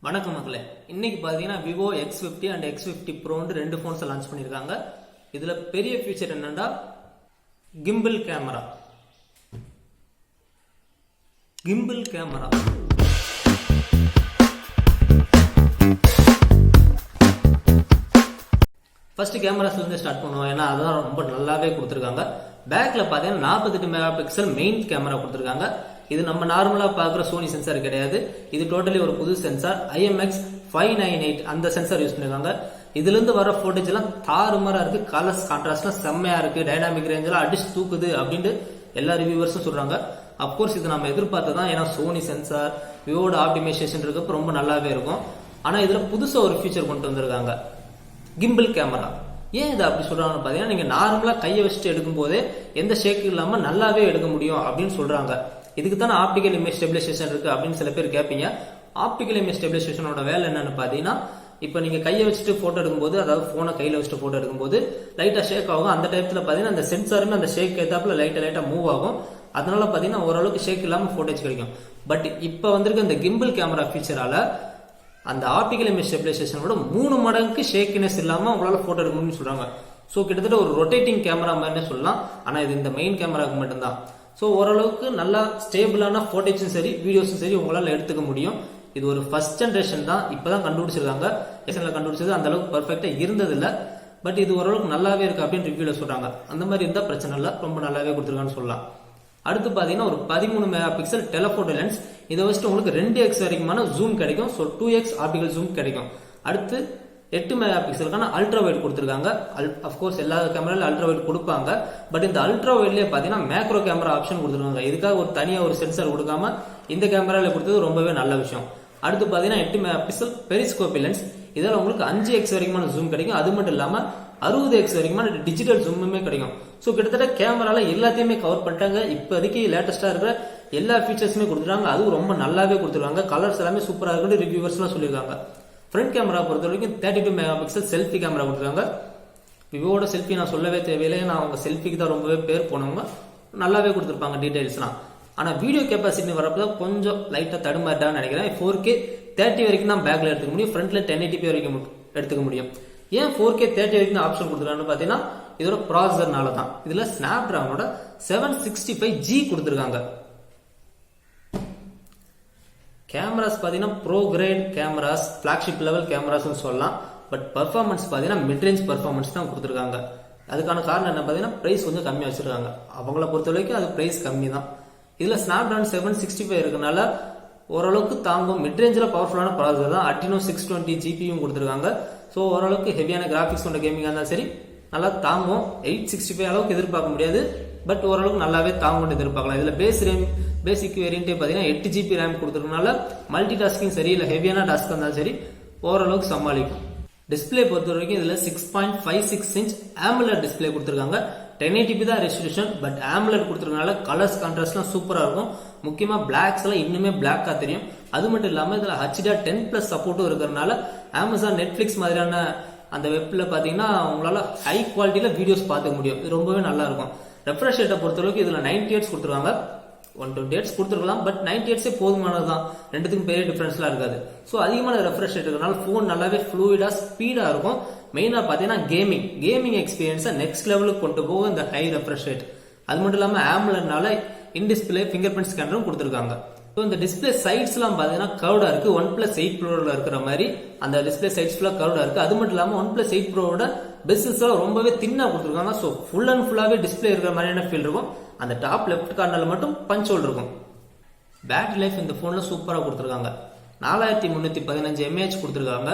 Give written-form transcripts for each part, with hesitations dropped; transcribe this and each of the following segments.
வணக்கம் மக்களே, இன்னைக்கு பாத்தீங்கன்னா Vivo X50 and X50 Pro ரெண்டு போன்ஸ் லான்ச் பண்ணிருக்காங்க. இதுல பெரிய ஃபீச்சர் என்னன்னா கிம்பிள் கேமரா. ஃபர்ஸ்ட் கேமராஸ்ல இருந்து ஸ்டார்ட் பண்ணுவோம். ஏன்னா அதான் ரொம்ப நல்லாவே கொடுத்துருக்காங்க. பேக்ல பாத்தீங்கன்னா 48 மெகா பிக்சல் மெயின் கேமரா கொடுத்துருக்காங்க. இது நம்ம நார்மலா பாக்குற சோனி சென்சார் கிடையாது. இது டோட்டலி ஒரு புது சென்சார் IMX598 அந்த சென்சார் யூஸ் பண்ணிருக்காங்க. இதுல இருந்து வர போட்டேஜ் எல்லாம் தாறுமாறா இருக்கு. கலர்ஸ் கான்ட்ராஸ்ட்லாம் செம்மையா இருக்கு. டைனாமிக் ரேஞ்ச் எல்லாம் அடிச்சு தூக்குது அப்படின்னு எல்லா ரிவ்யூவர்ஸும் சொல்றாங்க. அப்கோர்ஸ் இது நம்ம எதிர்பார்த்ததான். ஏன்னா சோனி சென்சார் விவோட ஆப்டிமைசேஷன் இருக்கப்ப ரொம்ப நல்லாவே இருக்கும். ஆனா இதுல புதுசா ஒரு ஃபீச்சர் கொண்டு வந்திருக்காங்க, கிம்பிள் கேமரா. ஏன் இதை அப்படி சொல்றாங்கன்னு பாத்தீங்கன்னா, நீங்க நார்மலா கையை வச்சுட்டு எடுக்கும் போதே எந்த ஷேக் இல்லாம நல்லாவே எடுக்க முடியும் அப்படின்னு சொல்றாங்க. இதுக்கு தானே ஆப்டிகல் இமேஜ் ஸ்டெபிலைசேஷன் இருக்கு அப்படின்னு சில பேர் கேட்பீங்க. ஆப்டிகல் இமேஜ் ஸ்டெபிலைசேஷனோட வேலை என்னன்னு பாத்தீங்கன்னா, இப்ப நீங்க கையை வச்சுட்டு போட்டோ எடுக்கும்போது, அதாவது போனை கையில வச்சுட்டு போட்டோ எடுக்கும்போது லைட்டா ஷேக் ஆகும். அந்த டைப்ல பாத்தீங்கன்னா அந்த சென்சாருமே அந்த ஷேக் ஏத்தாப்புல லைட்டா மூவ் ஆகும். அதனால பாத்தீங்கன்னா ஓரளவுக்கு ஷேக் இல்லாம போட்டோஸ் கிடைக்கும். பட் இப்ப வந்திருக்க இந்த கிம்பிள் கேமரா ஃபீச்சரால அந்த ஆப்டிகல் இமேஜ் ஸ்டெபிலைசேஷனோட 3 மடங்கு ஷேக்கினஸ் இல்லாம உங்களால போட்டோ எடுக்க முடியும்னு சொல்றாங்க. சோ கிட்டத்தட்ட ஒரு ரொட்டேட்டிங் கேமரா மாதிரி சொல்லலாம். ஆனா இது இந்த மெயின் கேமராக்கு மட்டும்தான். சோ ஓரளவுக்கு நல்லா ஸ்டேபிளான போட்டேஜும் சரி வீடியோஸும் சரி உங்களால எடுத்துக்க முடியும். இது ஒரு ஃபர்ஸ்ட் ஜெனரேஷன் தான், இப்பதான் கண்டுபிடிச்சிருக்காங்க. கண்டுபிடிச்சது அந்த அளவுக்கு பெர்ஃபெக்டா இருந்தது இல்ல. பட் இது ஓரளவுக்கு நல்லாவே இருக்கு அப்படின்னு ரிவ்யூல சொல்றாங்க. அந்த மாதிரி இருந்தா பிரச்சனை இல்ல, ரொம்ப நல்லாவே கொடுத்துருக்கான்னு சொல்லலாம். அடுத்து பாத்தீங்கன்னா ஒரு 13 மெகா பிக்சல் டெலபோட்டோ லென்ஸ். இதை வச்சுட்டு உங்களுக்கு 2x வரைக்குமான ஜூம் கிடைக்கும். ஸோ 2x ஆப்டிகல் ஜூம் கிடைக்கும். அடுத்து 8 மெகா பிக்சலுக்கான அல்ட்ரா வைட் கொடுத்துருக்காங்க. அப்கோர்ஸ் எல்லா கேமரால அல்ட்ரா வைட் கொடுப்பாங்க. பட் இந்த அல்ட்ரா வைட்லயே பாத்தீங்கன்னா மேக்ரோ கேமரா ஆப்ஷன் கொடுத்துருக்காங்க. இதுக்காக ஒரு தனியா ஒரு சென்சார் கொடுக்காம இந்த கேமரால கொடுத்தது ரொம்பவே நல்ல விஷயம். அடுத்து பாத்தீங்கன்னா 8 மெகா பிக்சல் பெரிஸ்கோபி லென்ஸ். இதில் உங்களுக்கு 5x வரைக்குமான ஜூம் கிடைக்கும். அது மட்டும் இல்லாம 60x வரைக்குமான டிஜிட்டல் ஜூமுமே கிடைக்கும். ஸோ கிட்டத்தட்ட கேமரால எல்லாத்தையுமே கவர் பண்ணிட்டாங்க. இப்போதைக்கு லேட்டஸ்டா இருக்கிற எல்லா ஃபீச்சர்ஸுமே கொடுத்துருக்காங்க. அதுவும் ரொம்ப நல்லாவே கொடுத்துருக்காங்க. கலர்ஸ் எல்லாமே சூப்பரா இருக்குன்னு ரிவ்யூவர்ஸ் எல்லாம் சொல்லியிருக்காங்க. ஃப்ரண்ட் கேமரா பொறுத்த வரைக்கும் 32 மெகா பிக்சல் செல்ஃபி கேமரா கொடுத்துருக்காங்க. விவோட செல்ஃபி நான் சொல்லவே தேவையில்லை. நான் அவங்க செல்ஃபிக்கு தான் ரொம்பவே பேர் போனவங்க. நல்லாவே கொடுத்துருப்பாங்க டீடைல்ஸ்லாம். ஆனா வீடியோ கெப்பாசிட்டி வரப்போ கொஞ்சம் லைட்டா தடுமாட்டான்னு நினைக்கிறேன். 4K 30 வரைக்கும் தான் பேக்ல எடுத்துக்க முடியும். ஃப்ரண்ட்ல 1080p வரைக்கும் எடுத்துக்க முடியும். ஏன் 4K 30 வரைக்கும் ஆப்ஷன் கொடுத்துருக்காங்கன்னு பாத்தீங்கன்னா, இதோட ப்ராசஸர்னால தான். இதுல ஸ்னாப் டிராகனோட 765G கொடுத்துருக்காங்க. கேமராஸ் பாத்தீங்கன்னா bro great cameras, flagship level cameras சொல்லலாம். பட் பர்ஃபார்மன்ஸ் பாத்தீங்கன்னா மிட்ரேஞ்ச் பர்ஃபார்மன்ஸ் தான் கொடுத்துருக்காங்க. அதுக்கான காரணம் என்ன பாத்தீங்கன்னா, பிரைஸ் கொஞ்சம் கம்மியா வச்சிருக்காங்க. அவங்கள பொறுத்த வரைக்கும் அது பிரைஸ் கம்மி தான். இதுல ஸ்னாப் டிராகன் 765 இருக்கனால ஓரளவுக்கு தாங்கும். மிட்ரேஞ்சில் பவர்ஃபுல்லான ப்ராசஸர் தான். Adreno 620 ஜிபியும் கொடுத்துருக்காங்க. ஸோ ஓரளவுக்கு ஹெவியான கிராபிக்ஸ் கொண்ட கேமிங்காக இருந்தாலும் சரி நல்லா தாங்கும். 865 அளவுக்கு எதிர்பார்க்க முடியாது. பட் ஓரளவுக்கு நல்லாவே தாங்கும்னு எதிர்பார்க்கலாம். இதுல பேசிக் வேரியன்ட்டே பார்த்தீங்கன்னா 8 GB ரேம் கொடுத்துருக்கனால மல்டி டாஸ்கிங் சரி இல்லை ஹெவியான டாஸ்க் இருந்தாலும் சரி ஓரளவுக்கு சமாளிக்கும். டிஸ்பிளே பொறுத்த வரைக்கும் இதுல 6.56 இன்ச் AMOLED டிஸ்பிளே கொடுத்துருக்காங்க. 1080p தான் ரெசல்யூஷன். பட் AMOLED கொடுத்துருக்கனால கலர்ஸ் கான்ட்ராஸ்ட்லாம் சூப்பரா இருக்கும். முக்கியமா பிளாக்ஸ் எல்லாம் இன்னுமே பிளாக்கா தெரியும். அது மட்டும் இல்லாம இதுல HDR10+ சப்போர்ட்டும் இருக்கிறதுனால அமேசான் நெட்ஃபிளிக்ஸ் மாதிரியான அந்த வெப்ல பாத்தீங்கன்னா உங்களால ஹை குவாலிட்டியில வீடியோஸ் பார்த்துக்க முடியும். இது ரொம்பவே நல்லா இருக்கும். ரெஃப்ரெஷ் ரேட்டை பொறுத்தளவுக்கு இதுல 90 Hz கொடுத்துருக்காங்க. 120 Hz கொடுத்துருக்கலாம். But 90 Hz போதுமானதுதான். ரெண்டுத்துக்கும் பெரிய டிஃபரன்ஸ்லாம் இருக்காது. ஸோ அதிகமான ரெஃப்ரெஷ் ரேட் இருக்கிறனால போன் நல்லாவே ஃப்ளூயிடா ஸ்பீடா இருக்கும். மெயினா பாத்தீங்கன்னா கேமிங் எக்ஸ்பீரியன்ஸை நெக்ஸ்ட் லெவலுக்கு கொண்டு போகும் இந்த ஹை ரெஃப்ரெஷ் ரேட். அது மட்டும் இல்லாம AMOLEDனால இன் டிஸ்பிளே ஃபிங்கர் பிரிண்ட் ஸ்கேனரும் கொடுத்துருக்காங்க. ஸோ இந்த டிஸ்பிளே சைட்ஸ் எல்லாம் பாத்தீங்கன்னா கர்வ்டா இருக்கு. OnePlus 8 Proல இருக்கிற மாதிரி அந்த டிஸ்பிளே சைட்ஸ் ஃபுல்லா கர்வ்டா இருக்கு. அது மட்டும் இல்லாம OnePlus 8 Proவோட பெசில்ஸ் எல்லாம் ரொம்பவே தின்னா கொடுத்துருக்காங்க. ஸோ ஃபுல் அண்ட் ஃபுல்லாவே டிஸ்பிளே இருக்கிற மாதிரியான ஃபீல் இருக்கும். அந்த டாப் லெஃப்ட் கார்னர்ல மட்டும் பஞ்ச் ஹோல் இருக்கும். பேட்டரி லைஃப் இந்த போன்ல சூப்பரா கொடுத்துருக்காங்க. 4315 mAh கொடுத்துருக்காங்க.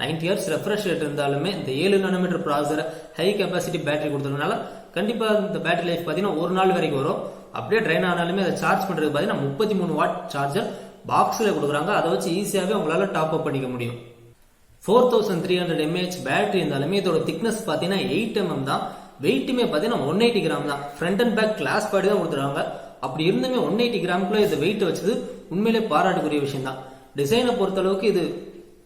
90 Hz ரெஃப்ரெஷ் ரேட் இருந்தாலுமே இந்த 7 nm processor high capacity battery கொடுத்துருக்கனால கண்டிப்பா இந்த பேட்டரி லைஃப் பாத்தீங்கன்னா ஒரு நாள் வரைக்கும் வரும். அப்படியே ட்ரைன் ஆனாலுமே அதை சார்ஜ் பண்றதுக்கு பாத்தீங்கன்னா 33 வாட் சார்ஜர் பாக்ஸ்ல கொடுக்குறாங்க. அதை வச்சு ஈஸியாவே உங்களால டாப் அப் பண்ணிக்க முடியும். 4300 mAh பேட்டரி இருந்தாலுமே இதோட திக்னஸ் பாத்தீங்கன்னா 8 mm தான். வெயிட்டுமே பாத்தீங்கன்னா 180 கிராம் தான். Front and back glass body தான் கொடுத்துருக்காங்க. அப்படி இருந்துமே 180 கிராமுக்குள்ள இந்த வெயிட் வச்சது உண்மையிலே பாராட்டுக்குரிய விஷயம் தான். டிசைனை பொறுத்த அளவுக்கு இது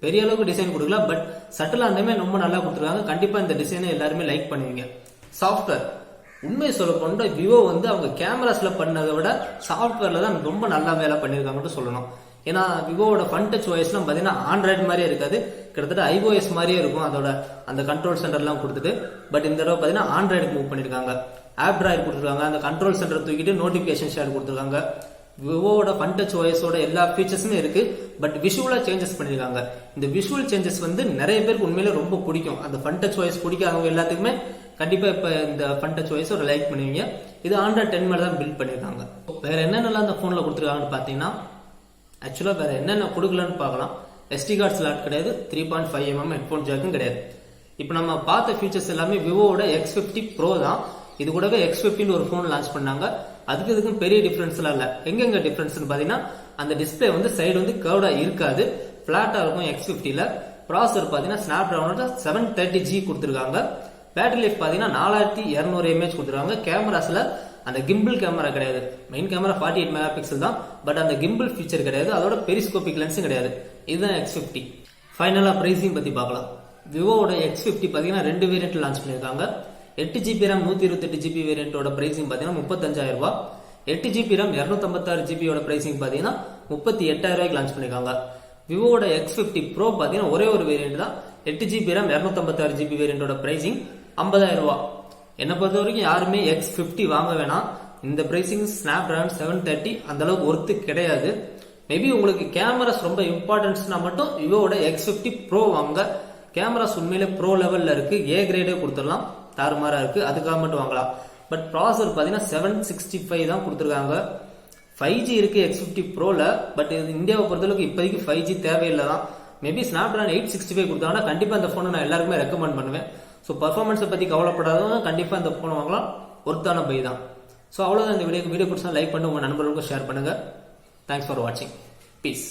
பெரிய அளவுக்கு டிசைன் கொடுக்கல. பட் சட்டலா இருந்துமே ரொம்ப நல்லா கொடுத்துருக்காங்க. கண்டிப்பா இந்த டிசைனை எல்லாருமே லைக் பண்ணுவீங்க. சாஃப்ட்வேர் உண்மையை சொல்ல போனா விவோ அவங்க கேமராஸ்ல பண்ணதை விட சாஃப்ட்வேர்ல தான் ரொம்ப நல்லா வேலை பண்ணிருக்காங்கன்னு சொல்லணும். ஏன்னா விவோட ஃபன் டச் ஓஎஸ்லாம் பாத்தீங்கன்னா ஆண்ட்ராய்டு மாதிரியே இருக்காது, கிட்டத்தட்ட iOS மாதிரியே இருக்கும் அதோட அந்த கண்ட்ரோல் சென்டர்லாம் கொடுத்துட்டு. பட் இந்த தடவை பாத்தீங்கன்னா ஆண்ட்ராய்டுக்கு மூவ் பண்ணிருக்காங்க, ஆப் டிராயர் கொடுத்துருக்காங்க, அந்த கண்ட்ரோல் சென்டர் தூக்கிட்டு நோட்டிபிகேஷன் ஷேர் கொடுத்துருக்காங்க. விவோட ஃபன் டச் ஓஎஸோட எல்லா ஃபீச்சர்ஸுமே இருக்கு, பட் விஷுவலா சேஞ்சஸ் பண்ணிருக்காங்க. இந்த விஷுவல் சேஞ்சஸ் வந்து நிறைய பேருக்கு உண்மையில ரொம்ப பிடிக்கும். அந்த ஃபன் டச் ஓஎஸ் பிடிக்காதவங்க எல்லாத்துக்குமே கண்டிப்பா இப்ப இந்த ஃபன் டச் ஓஎஸ் ஒரு லைக் பண்ணுவீங்க. இது ஆண்ட்ராய்ட் 10 மேல தான் பில்ட் பண்ணிருக்காங்க. வேற என்னென்னலாம் அந்த போன்ல கொடுத்துருக்காங்கன்னு பாத்தீங்கன்னா, ஆக்சுவலா வேற என்னென்ன கொடுக்கலன்னு பார்க்கலாம். SD கார்டு ஸ்லாட் கிடையாது, 3.5mm ஹெட்போன் ஜாக்கும் கிடையாது. இப்போ நம்ம பார்த்த ஃபீச்சர்ஸ் எல்லாமே விவோட X50 Pro தான். இது கூடவே X50 ஒரு போன் லான்ச் பண்ணாங்க. அதுக்கு இதுக்கும் பெரிய டிஃபரன்ஸ் எல்லாம் இல்ல. எங்க டிஃபரன்ஸ் பாத்தீங்கன்னா, அந்த டிஸ்பிளே வந்து சைடு வந்து கர்வ்டா இருக்காது, பிளாட்டா இருக்கும் X50ல. ப்ராசஸர் பாத்தீங்கன்னா ஸ்னாப்டிராகனோட 730G கொடுத்திருக்காங்க. பேட்டரி லைஃப் பாத்தீங்கன்னா 4200 mAh கொடுத்திருக்காங்க. கேமராஸ்ல அந்த கிம்பிள் கேமரா கிடையாது, மெயின் கேமரா 48 மெகா பிக்சல் தான், பட் அந்த கிம்பிள் ஃபீச்சர் கிடையாது, அதோட பெரிஸ்கோபிக் லென்ஸும் கிடையாது. இதுதான் X50. ஃபைனலா பிரைசிங் பத்தி பார்க்கலாம். விவோட X50 பாத்தீங்கன்னா 2 வேரியன்ட் லான்ச் பண்ணிருக்காங்க. 8GB RAM 128GB வேரியன்ட்டோட பிரைசிங் பாத்தீங்கன்னா 35,000 ரூபாய். 8GB RAM 256GB யோட பிரைசிங் பாத்தீங்கன்னா 38,000 ரூபாய்க்கு லான்ச் பண்ணிருக்காங்க. விவோட X50 Pro பாத்தீங்கன்னா ஒரே ஒரு வேரியன்ட் தான், 8GB RAM 256GB வேரியன்ட்டோட பிரைசிங் 50,000 ரூபாய். என்ன பொறுத்த வரைக்கும் யாருமே X50 வாங்க வேணாம். இந்த பிரைசிங் ஸ்னாப்டிராகன் 730 அந்த அளவுக்கு ஒர்த்து கிடையாது. மேபி உங்களுக்கு கேமராஸ் ரொம்ப இம்பார்ட்டன்ஸ்னா மட்டும் விவோட X50 Pro வாங்க. கேமராஸ் உண்மையிலே ப்ரோ லெவல்ல இருக்கு, A கிரேடே கொடுத்துடலாம், தாறுமாறா இருக்கு, அதுக்காக மட்டும் வாங்கலாம். பட் ப்ராசஸர் பாத்தீங்கன்னா 765 தான் கொடுத்துருக்காங்க. 5G இருக்கு X50 Proல, பட் இது இந்தியாவை பொறுத்தளவுக்கு இப்போதைக்கு 5G தேவையில்லை தான். மேபி ஸ்னாப்டிராகன் 865 கொடுத்தாங்கன்னா கண்டிப்பா இந்த போனை நான் எல்லாருக்குமே ரெக்கமெண்ட் பண்ணுவேன். ஸோ பர்ஃபார்மன்ஸை பத்தி கவலைப்படாதவங்க கண்டிப்பா இந்த போனை வாங்கலாம், ஒர்த்தான பை தான். ஸோ அவ்வளோதான் இந்த வீடியோ பிடிச்சா லைக் பண்ணி உங்க நண்பர்களுக்கும் ஷேர் பண்ணுங்க. தேங்க்ஸ் ஃபார் வாட்சிங். பீஸ்.